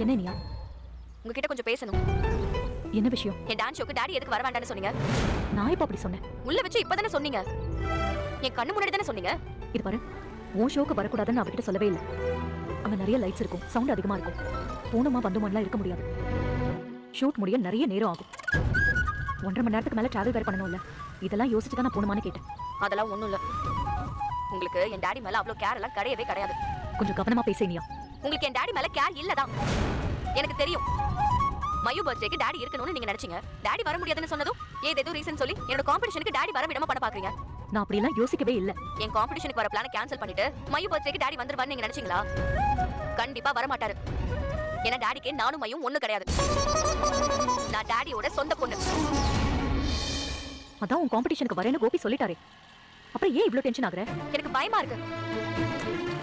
என்ன நீயா? உங்ககிட்ட கொஞ்சம் பேசணும். என்ன விஷயம்? என் டான்ஸ் ஷோக்கு டாடி எதுக்கு வர வேண்டாம்னு சொன்னீங்க? நான் எப்ப அப்படி சொன்னேன்? உள்ள வச்சு இப்பதானே சொன்னீங்க. என் கண்ணு முன்னாடி தானே சொன்னீங்க. இது பாரு, உன் ஷோக்கு வரக்கூடாதுன்னு அவர்கிட்ட சொல்லவே இல்லை. அவன் நிறைய லைட்ஸ் இருக்கும், சவுண்ட் அதிகமா இருக்கும். போனோமா வந்தோமான்லாம் இருக்க முடியாது. ஷூட் முடிய நிறைய நேரம் ஆகும். 1.5 மணி நேரத்துக்கு மேல டிராவல் வேற பண்ணணும்ல. இதெல்லாம் யோசிச்சு தான் நான் போணுமான்னு கேட்டேன். அதெல்லாம் ஒண்ணும் இல்ல. உங்களுக்கு என் டாடி மேல அவ்வளவு கேர் எல்லாம் கிடையவே கிடையாது. கொஞ்சம் கவனமா பேசேனியா? உங்களுக்கு என் டாடி மேல கேர் இல்லதான். எனக்கு தெரியும். மயூ பர்த்டேக்கு டாடி இருக்கணும்னு நீங்க நினைச்சீங்க. டாடி வர முடியாதுன்னு சொன்னதும் ஏதேதோ ரீசன் சொல்லி என்னோட காம்படிஷனுக்கு டாடி வர விடாம பண்ண பாக்குறீங்க. நான் அப்படிலாம் யோசிக்கவே இல்லை. என் காம்படிஷனுக்கு வர பிளான கேன்சல் பண்ணிட்டு மயூ பர்த்டேக்கு டாடி வந்துருவான்னு நீங்க நினைச்சீங்களா? கண்டிப்பா வர மாட்டாரு. ஏன்னா டாடிக்கு நானும் மயும் ஒண்ணு கிடையாது. நான் டாடியோட சொந்த பொண்ணு. அதான் உன் காம்படிஷனுக்கு வரேன்னு கோபி சொல்லிட்டாரே. அப்புறம் ஏன் இவ்ளோ டென்ஷன் ஆகுற? எனக்கு பயமா இருக்கு.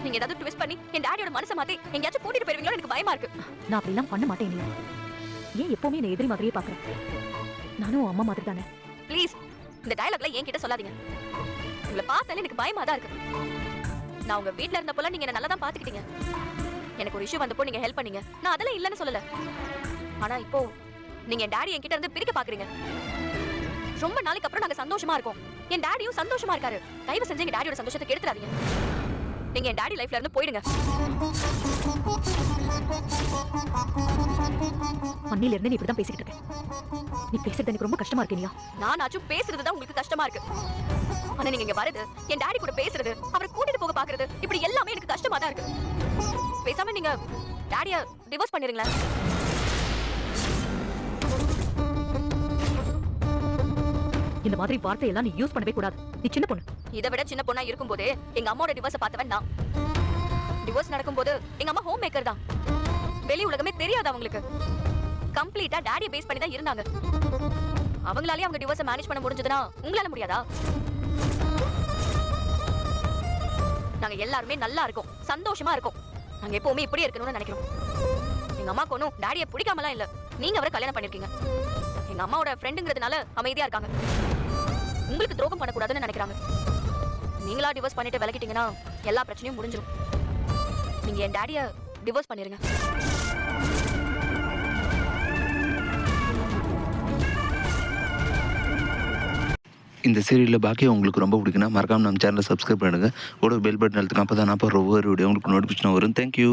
நீங்க ஏதாவது ட்விஸ்ட் பண்ணி என் டாடியோட மனசை மாத்தி எங்கேயாச்சும் கூட்டிட்டு போயிருவீங்களோ எனக்கு பயமா இருக்கு. நான் அப்படிலாம் பண்ண மாட்டேன். நீ ஏன் எப்பவுமே என்ன எதிரி மாதிரியே பாக்குற? நானும் அம்மா மாதிரி தானே. ப்ளீஸ் இந்த டயலாக்ல என்கிட்ட சொல்லாதீங்க. உங்களை பார்த்தாலே எனக்கு பயமா தான் இருக்கு. நான் உங்க வீட்ல இருந்தப்போலாம் நீங்க என்ன நல்லா தான் பாத்துக்கிட்டீங்க. எனக்கு ஒரு இஷ்யூ வந்தப்போ நீங்க ஹெல்ப் பண்ணீங்க. நான் அதெல்லாம் இல்லன்னு சொல்லல. ஆனா இப்போ நீங்க என் டாடி என்கிட்ட இருந்து பிரிக்க பாக்குறீங்க. ரொம்ப நாளைக்கு அப்புறம் நாங்க சந்தோஷமா இருக்கோம். என் டாடியும் சந்தோஷமா இருக்காரு. தயவு செஞ்சு எங்க டாடியோட சந்தோஷத்தை கெடுத்துறாதீங்க. நீங்க என் டாடி லைஃப்ல இருந்து போயிடுங்க. அன்னில இருந்து நீ இப்படிதான் பேசிக்கிட்டு இருக்க. நீ பேசுறது எனக்கு ரொம்ப கஷ்டமா இருக்கு. நீயா? நானாச்சும் பேசுறது தான் உங்களுக்கு கஷ்டமா இருக்கு. ஆனா நீங்க இங்க வரது, என் டாடி கூட பேசுறது, அவரை கூட்டிட்டு போக பாக்குறது, இப்படி எல்லாமே எனக்கு கஷ்டமா தான் இருக்கு. பேசாம நீங்க டாடிய டிவோர்ஸ் பண்ணிருங்களா? இந்த மாதிரி வார்த்தையெல்லாம் நீ யூஸ் பண்ணவே கூடாது. நீ சின்ன பொண்ணு. இதை விட சின்ன பொண்ணா இருக்கும்போதே எங்க அம்மாவோட டிவோர்ஸ பார்த்தவன் நான். டிவோர்ஸ் நடக்கும்போது எங்க அம்மா ஹோம் மேக்கர் தான். வெளி உலகமே தெரியாது அவங்களுக்கு. கம்ப்ளீட்டா டாடியை பேஸ் பண்ணி தான் இருந்தாங்க. அவங்களாலே அவங்க டிவோர்ஸை மேனேஜ் பண்ண முடிஞ்சதுன்னா உங்களால முடியாதா? நாங்க எல்லாருமே நல்லா இருக்கோம், சந்தோஷமா இருக்கோம். நாங்க எப்பவுமே இப்படியே இருக்கணும்னு நினைக்கிறோம். எங்க அம்மாக்கு ஒன்னும் டாடியை பிடிக்காமலாம் இல்ல. நீங்க அவரை கல்யாணம் பண்ணிருக்கீங்க. எங்க அம்மாவோட ஃப்ரெண்டுங்கிறதுனால அமைதியா இருக்காங்க. உங்களுக்கு துரோகம் பண்ணக்கூடாதுன்னு நினைக்கிறாங்க. நீங்களா டிவோர்ஸ் பண்ணிட்டு விலகிட்டீங்கன்னா எல்லா பிரச்சனையும் முடிஞ்சிடும். நீங்க என் டாடிய டிவோர்ஸ் பண்ணிருங்க. இந்த சீரியலில் பாக்கி உங்களுக்கு ரொம்ப பிடிக்குன்னா மறக்காமல் நம்ம சேனலை சப்ஸ்கிரைப் பண்ணுங்கள். கூட பெல் பட்டன் அழுத்துங்க. அப்போ தான் நான் போகிற ஒவ்வொரு வீடியோ உங்களுக்கு நோட்டிஃபிகேஷன் வரும். தேங்க்யூ.